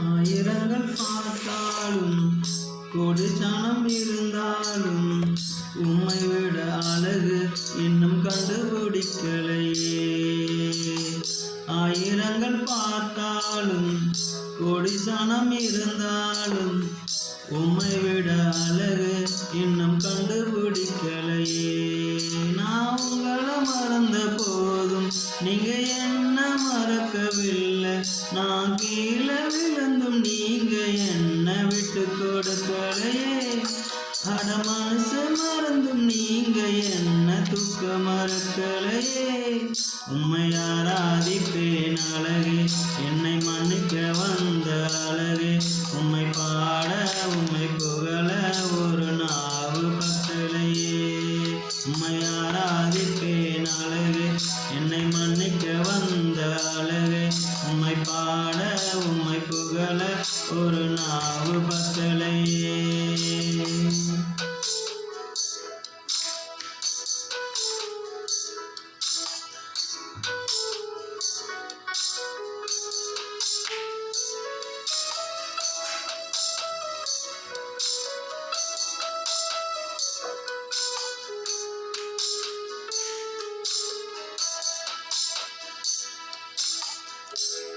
ஆயிரங்கள் பார்த்தாலும் கோடி சனம் இருந்தாலும் உம்மை விட அழகு இன்னும் கண்டுபிடிக்கலையே. ஆயிரங்கள் பார்த்தாலும் கோடி சனம் இருந்தாலும் உம்மை விட அழகு இன்னும் கண்டுபிடிக்கலையே. நான் உங்களை மறந்த போதும் நீங்க என்ன மறக்கவில்லை. நான் கீழே விழுந்தும் நீங்க என்ன விட்டு கொடுக்கலையே. அட மனசு மறந்தும் நீங்க என்ன துக்க மறக்கலையே. உம்மை ஆராதிப்பேன் அழகே, என்னை மன்னிக்க வந்த அழகே. உம்மை பாட உம்மை புகழ ஒரு நாவு பத்தலையே. உம்மை ஆராதிப்பேன் அழகே, என்னை மன்னிக்க வந்த அழகே. உம்மை பாட உம்மை புகழ ஒரு நாவு பத்தலையே.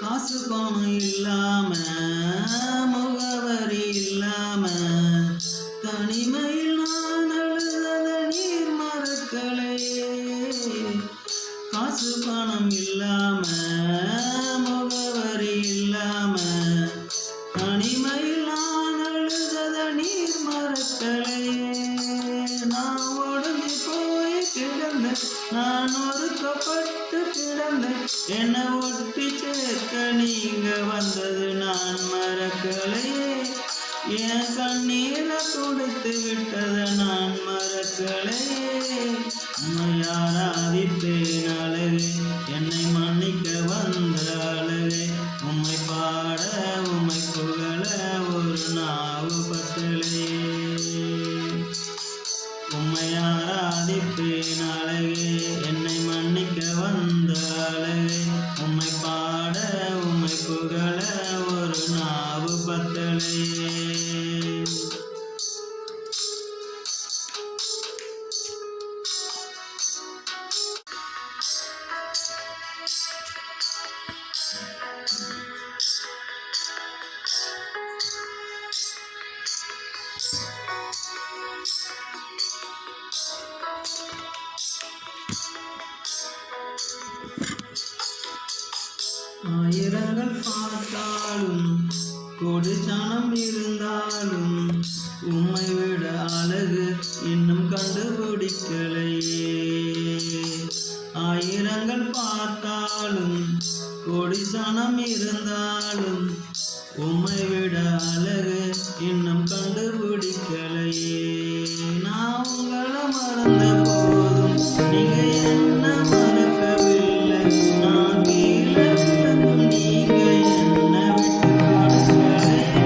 காசு பணம் இல்லாம முகவரி இல்லாம தனிமையில் நான் அழுத நீர் மறக்கலையே. காசு பணம் இல்லாம முகவரி இல்லாம தனிமையில் நான் அழுத நீர் மறக்கலையே. நான் ஒடுங்கி போய் கிடந்தேன், நான் ஒதுக்கப்பட்டு கிடந்தேன். என்னை ஒட்டி சேர்க்க நீங்க வந்தது நான் மறக்கலையே. என் கண்ணீரை துடைத்து விட்டதை நான் மறக்கலையே. உம்மை ஆராதிப்பேன் அழகே, என்னை மன்னிக்க வந்த அழகே. உம்மை பாட உம்மை புகழ ஒரு நாவு பத்தலையே. உம்மை ஆராதிப்பேன் அழகே, என்னை மன்னிக்க வந்த அழகே. உம்மை பாட உம்மை புகழ ஒரு நாவு பத்தலையே. ஆயிரங்கள் பார்த்தாலும் கோடி சனம் இருந்தாலும் உம்மை விட அழகு இன்னும் கண்டுபிடிக்கலையே. ஆயிரங்கள் பார்த்தாலும் கோடி சனம் இருந்தாலும் உம்மை விட அழகு இன்னும் கண்டுபிடிக்கலையே. நான் உங்களை மறந்த போதும் நீங்க என்ன மறக்கவில்லை. நான் கீழே விழுந்தும் நீங்க என்ன விட்டு கொடுக்கலையே.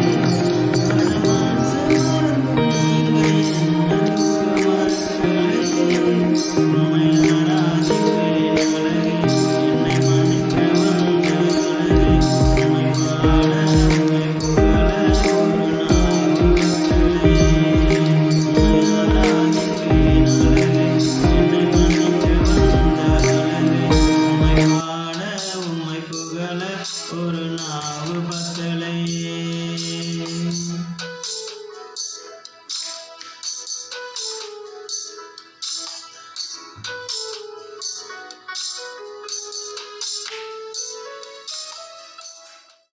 அட மனசு மறந்தும் நீங்க என்ன துக்க மறக்கலையே. உம்மை ஆராதிப்பேன் அழகே, என்னை மன்னிக்க வந்த அழகே. உம்மை பாட உம்மை புகழ ஒரு நாவு பத்தலையே. உம்மை ஆராதிப்பேன் அழகே, என்னை மன்னிக்க வந்த அழகே. உம்மை பாட உம்மை புகழ ஒரு நாவு பத்தலையே.